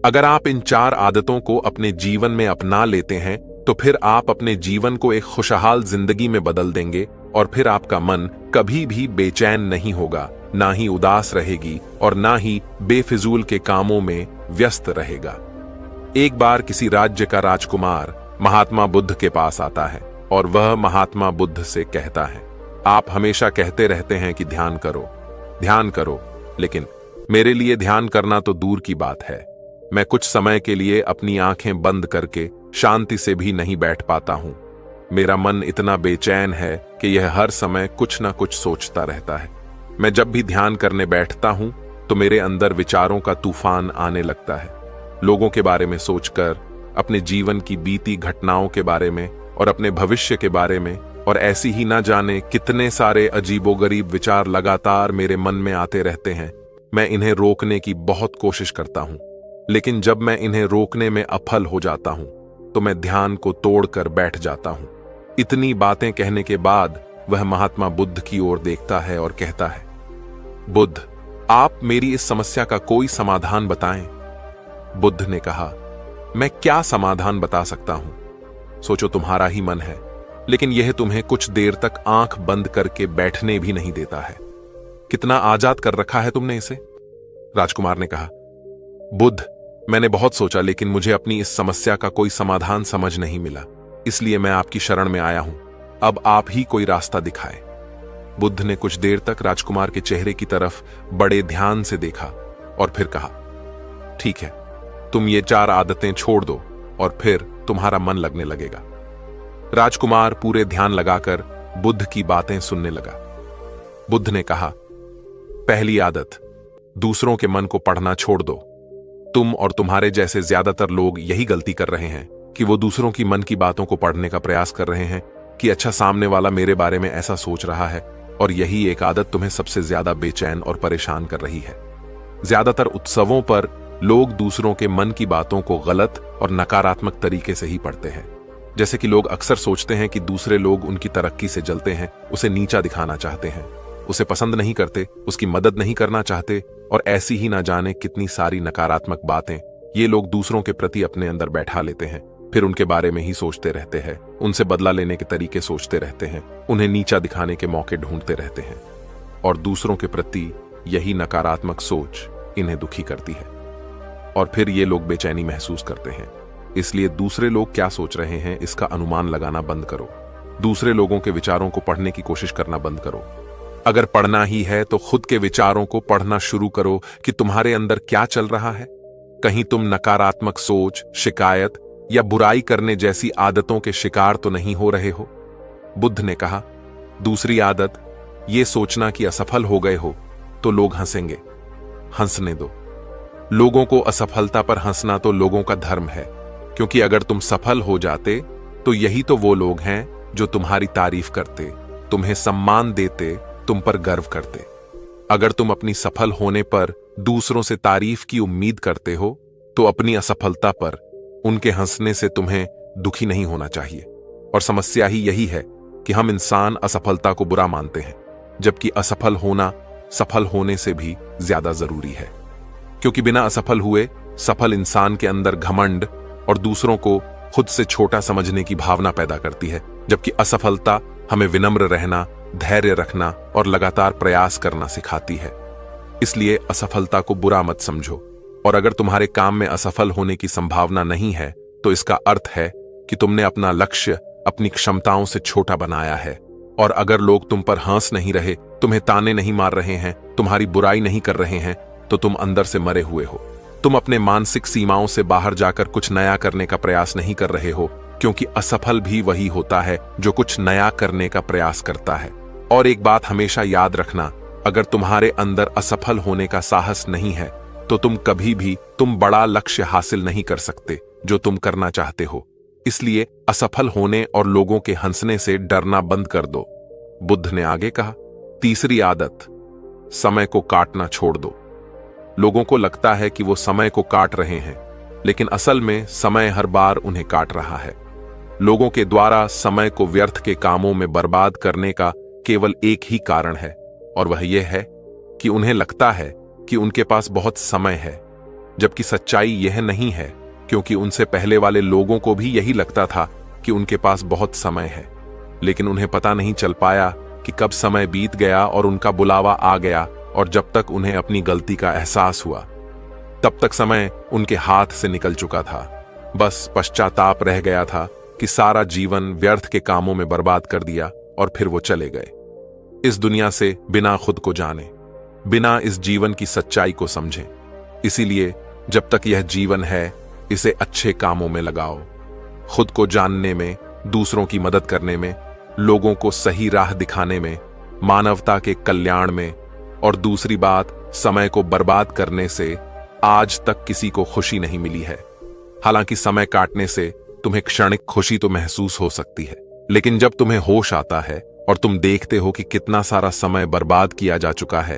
अगर आप इन 4 आदतों को अपने जीवन में अपना लेते हैं तो फिर आप अपने जीवन को एक खुशहाल जिंदगी में बदल देंगे और फिर आपका मन कभी भी बेचैन नहीं होगा, ना ही उदास रहेगी और ना ही बेफिजूल के कामों में व्यस्त रहेगा। एक बार किसी राज्य का राजकुमार महात्मा बुद्ध के पास आता है और वह महात्मा बुद्ध से कहता है, आप हमेशा कहते रहते हैं कि ध्यान करो, लेकिन मेरे लिए ध्यान करना तो दूर की बात है। मैं कुछ समय के लिए अपनी आंखें बंद करके शांति से भी नहीं बैठ पाता हूं। मेरा मन इतना बेचैन है कि यह हर समय कुछ ना कुछ सोचता रहता है। मैं जब भी ध्यान करने बैठता हूं तो मेरे अंदर विचारों का तूफान आने लगता है। लोगों के बारे में सोचकर, अपने जीवन की बीती घटनाओं के बारे में और अपने भविष्य के बारे में, और ऐसी ही ना जाने कितने सारे अजीबोगरीब विचार लगातार मेरे मन में आते रहते हैं। मैं इन्हें रोकने की बहुत कोशिश करता हूं, लेकिन जब मैं इन्हें रोकने में असफल हो जाता हूं तो मैं ध्यान को तोड़कर बैठ जाता हूं। इतनी बातें कहने के बाद वह महात्मा बुद्ध की ओर देखता है और कहता है, बुद्ध, आप मेरी इस समस्या का कोई समाधान बताएं। बुद्ध ने कहा, मैं क्या समाधान बता सकता हूं? सोचो, तुम्हारा ही मन है, लेकिन यह तुम्हें कुछ देर तक आंख बंद करके बैठने भी नहीं देता है। कितना आजाद कर रखा है तुमने इसे। राजकुमार ने कहा, बुद्ध, मैंने बहुत सोचा, लेकिन मुझे अपनी इस समस्या का कोई समाधान समझ नहीं मिला, इसलिए मैं आपकी शरण में आया हूं। अब आप ही कोई रास्ता दिखाएं। बुद्ध ने कुछ देर तक राजकुमार के चेहरे की तरफ बड़े ध्यान से देखा और फिर कहा, ठीक है, तुम ये 4 आदतें छोड़ दो और फिर तुम्हारा मन लगने लगेगा। राजकुमार पूरे ध्यान लगाकर बुद्ध की बातें सुनने लगा। बुद्ध ने कहा, पहली आदत, दूसरों के मन को पढ़ना छोड़ दो। तुम और तुम्हारे जैसे ज्यादातर लोग यही गलती कर रहे हैं कि वो दूसरों की मन की बातों को पढ़ने का प्रयास कर रहे हैं कि अच्छा, सामने वाला मेरे बारे में ऐसा सोच रहा है, और यही एक आदत तुम्हें सबसे ज्यादा बेचैन और परेशान कर रही है। ज्यादातर उत्सवों पर लोग दूसरों के मन की बातों को गलत और नकारात्मक तरीके से ही पढ़ते हैं। जैसे कि लोग अक्सर सोचते हैं कि दूसरे लोग उनकी तरक्की से जलते हैं, उसे नीचा दिखाना चाहते हैं, उसे पसंद नहीं करते, उसकी मदद नहीं करना चाहते, और ऐसी ही ना जाने कितनी सारी नकारात्मक बातें ये लोग दूसरों के प्रति अपने अंदर बैठा लेते हैं। फिर उनके बारे में ही सोचते रहते हैं, उनसे बदला लेने के तरीके सोचते रहते हैं, उन्हें नीचा दिखाने के मौके ढूंढते रहते हैं, और दूसरों के प्रति यही नकारात्मक सोच इन्हें दुखी करती है, और फिर ये लोग बेचैनी महसूस करते हैं। इसलिए दूसरे लोग क्या सोच रहे हैं इसका अनुमान लगाना बंद करो। दूसरे लोगों के विचारों को पढ़ने की कोशिश करना बंद करो। अगर पढ़ना ही है तो खुद के विचारों को पढ़ना शुरू करो कि तुम्हारे अंदर क्या चल रहा है। कहीं तुम नकारात्मक सोच, शिकायत या बुराई करने जैसी आदतों के शिकार तो नहीं हो रहे हो। बुद्ध ने कहा, दूसरी आदत, ये सोचना कि असफल हो गए हो तो लोग हंसेंगे। हंसने दो। लोगों को असफलता पर हंसना तो लोगों का धर्म है, क्योंकि अगर तुम सफल हो जाते तो यही तो वो लोग हैं जो तुम्हारी तारीफ करते, तुम्हें सम्मान देते, तुम पर गर्व करते। अगर तुम अपनी सफल होने पर दूसरों से तारीफ की उम्मीद करते हो तो अपनी असफलता पर उनके हंसने से तुम्हें दुखी नहीं होना चाहिए। और समस्या ही यही है कि हम इंसान असफलता को बुरा मानते हैं, जबकि असफल होना सफल होने से भी ज्यादा जरूरी है। क्योंकि बिना असफल हुए सफल इंसान के अंदर घमंड और दूसरों को खुद से छोटा समझने की भावना पैदा करती है, जबकि असफलता हमें विनम्र रहना, धैर्य रखना और लगातार प्रयास करना सिखाती है। इसलिए असफलता को बुरा मत समझो, और अगर तुम्हारे काम में असफल होने की संभावना नहीं है तो इसका अर्थ है कि तुमने अपना लक्ष्य अपनी क्षमताओं से छोटा बनाया है। और अगर लोग तुम पर हंस नहीं रहे, तुम्हें ताने नहीं मार रहे हैं, तुम्हारी बुराई नहीं कर रहे हैं, तो तुम अंदर से मरे हुए हो। तुम अपने मानसिक सीमाओं से बाहर जाकर कुछ नया करने का प्रयास नहीं कर रहे हो, क्योंकि असफल भी वही होता है जो कुछ नया करने का प्रयास करता है। और एक बात हमेशा याद रखना, अगर तुम्हारे अंदर असफल होने का साहस नहीं है तो तुम कभी भी बड़ा लक्ष्य हासिल नहीं कर सकते जो तुम करना चाहते हो। इसलिए असफल होने और लोगों के हंसने से डरना बंद कर दो। बुद्ध ने आगे कहा, तीसरी आदत, समय को काटना छोड़ दो। लोगों को लगता है कि वो समय को काट रहे हैं, लेकिन असल में समय हर बार उन्हें काट रहा है। लोगों के द्वारा समय को व्यर्थ के कामों में बर्बाद करने का केवल एक ही कारण है, और वह यह है कि उन्हें लगता है कि उनके पास बहुत समय है। जबकि सच्चाई यह नहीं है, क्योंकि उनसे पहले वाले लोगों को भी यही लगता था कि उनके पास बहुत समय है, लेकिन उन्हें पता नहीं चल पाया कि कब समय बीत गया और उनका बुलावा आ गया, और जब तक उन्हें अपनी गलती का एहसास हुआ तब तक समय उनके हाथ से निकल चुका था। बस पश्चाताप रह गया था कि सारा जीवन व्यर्थ के कामों में बर्बाद कर दिया और फिर वो चले गए इस दुनिया से बिना खुद को जाने, बिना इस जीवन की सच्चाई को समझे। इसीलिए जब तक यह जीवन है, इसे अच्छे कामों में लगाओ, खुद को जानने में, दूसरों की मदद करने में, लोगों को सही राह दिखाने में, मानवता के कल्याण में। और दूसरी बात, समय को बर्बाद करने से आज तक किसी को खुशी नहीं मिली है। हालांकि समय काटने से तुम्हें क्षणिक खुशी तो महसूस हो सकती है, लेकिन जब तुम्हें होश आता है और तुम देखते हो कि कितना सारा समय बर्बाद किया जा चुका है,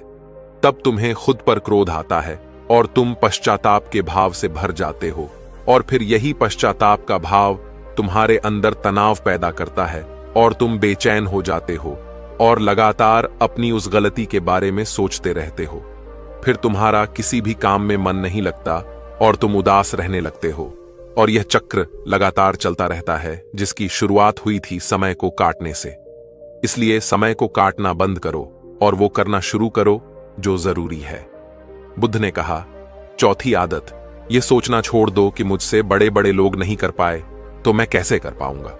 तब तुम्हें खुद पर क्रोध आता है और तुम पश्चाताप के भाव से भर जाते हो। और फिर यही पश्चाताप का भाव तुम्हारे अंदर तनाव पैदा करता है और तुम बेचैन हो जाते हो और लगातार अपनी उस गलती के बारे में सोचते रहते हो। फिर तुम्हारा किसी भी काम में मन नहीं लगता और तुम उदास रहने लगते हो, और यह चक्र लगातार चलता रहता है, जिसकी शुरुआत हुई थी समय को काटने से। इसलिए समय को काटना बंद करो और वो करना शुरू करो जो जरूरी है। बुद्ध ने कहा, चौथी आदत, ये सोचना छोड़ दो कि मुझसे बड़े बड़े लोग नहीं कर पाए तो मैं कैसे कर पाऊंगा।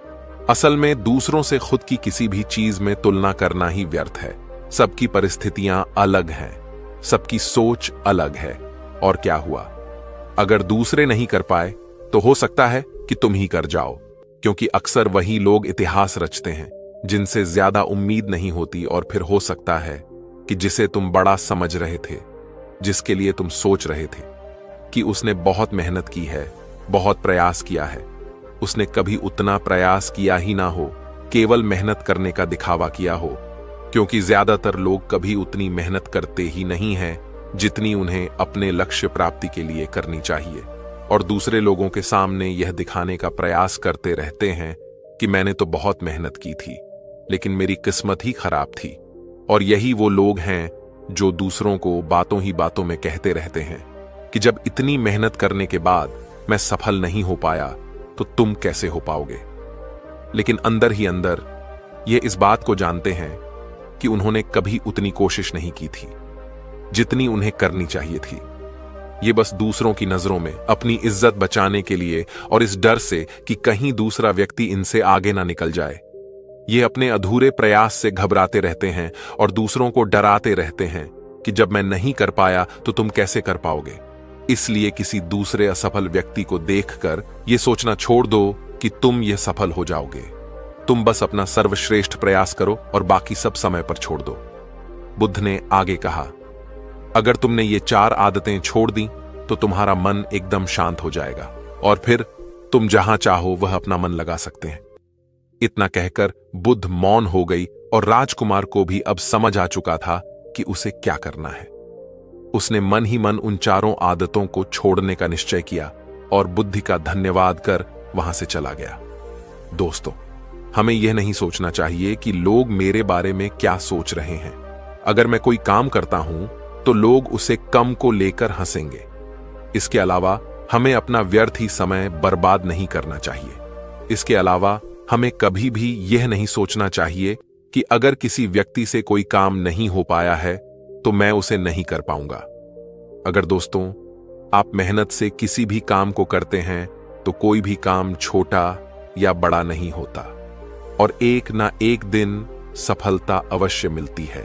असल में दूसरों से खुद की किसी भी चीज में तुलना करना ही व्यर्थ है। सबकी परिस्थितियां अलग हैं, सबकी सोच अलग है। और क्या हुआ, अगर दूसरे नहीं कर पाए तो हो सकता है कि तुम ही कर जाओ, क्योंकि अक्सर वही लोग इतिहास रचते हैं जिनसे ज्यादा उम्मीद नहीं होती। और फिर हो सकता है कि जिसे तुम बड़ा समझ रहे थे, जिसके लिए तुम सोच रहे थे कि उसने बहुत मेहनत की है, बहुत प्रयास किया है, उसने कभी उतना प्रयास किया ही ना हो, केवल मेहनत करने का दिखावा किया हो। क्योंकि ज्यादातर लोग कभी उतनी मेहनत करते ही नहीं हैं जितनी उन्हें अपने लक्ष्य प्राप्ति के लिए करनी चाहिए, और दूसरे लोगों के सामने यह दिखाने का प्रयास करते रहते हैं कि मैंने तो बहुत मेहनत की थी, लेकिन मेरी किस्मत ही खराब थी। और यही वो लोग हैं जो दूसरों को बातों ही बातों में कहते रहते हैं कि जब इतनी मेहनत करने के बाद मैं सफल नहीं हो पाया तो तुम कैसे हो पाओगे। लेकिन अंदर ही अंदर ये इस बात को जानते हैं कि उन्होंने कभी उतनी कोशिश नहीं की थी जितनी उन्हें करनी चाहिए थी। ये बस दूसरों की नजरों में अपनी इज्जत बचाने के लिए और इस डर से कि कहीं दूसरा व्यक्ति इनसे आगे ना निकल जाए, ये अपने अधूरे प्रयास से घबराते रहते हैं और दूसरों को डराते रहते हैं कि जब मैं नहीं कर पाया तो तुम कैसे कर पाओगे। इसलिए किसी दूसरे असफल व्यक्ति को देखकर ये सोचना छोड़ दो कि तुम ये सफल हो जाओगे। तुम बस अपना सर्वश्रेष्ठ प्रयास करो और बाकी सब समय पर छोड़ दो। बुद्ध ने आगे कहा, अगर तुमने ये 4 आदतें छोड़ दी तो तुम्हारा मन एकदम शांत हो जाएगा और फिर तुम जहां चाहो वह अपना मन लगा सकते हैं। इतना कहकर बुद्ध मौन हो गई और राजकुमार को भी अब समझ आ चुका था कि उसे क्या करना है। उसने मन ही मन उन 4 आदतों को छोड़ने का निश्चय किया और बुद्धि का धन्यवाद कर वहां से चला गया। दोस्तों, हमें यह नहीं सोचना चाहिए कि लोग मेरे बारे में क्या सोच रहे हैं। अगर मैं कोई काम करता हूं तो लोग उसे कम को लेकर हंसेंगे। इसके अलावा हमें अपना व्यर्थ ही समय बर्बाद नहीं करना चाहिए। इसके अलावा हमें कभी भी यह नहीं सोचना चाहिए कि अगर किसी व्यक्ति से कोई काम नहीं हो पाया है तो मैं उसे नहीं कर पाऊंगा। अगर दोस्तों आप मेहनत से किसी भी काम को करते हैं तो कोई भी काम छोटा या बड़ा नहीं होता और एक ना एक दिन सफलता अवश्य मिलती है।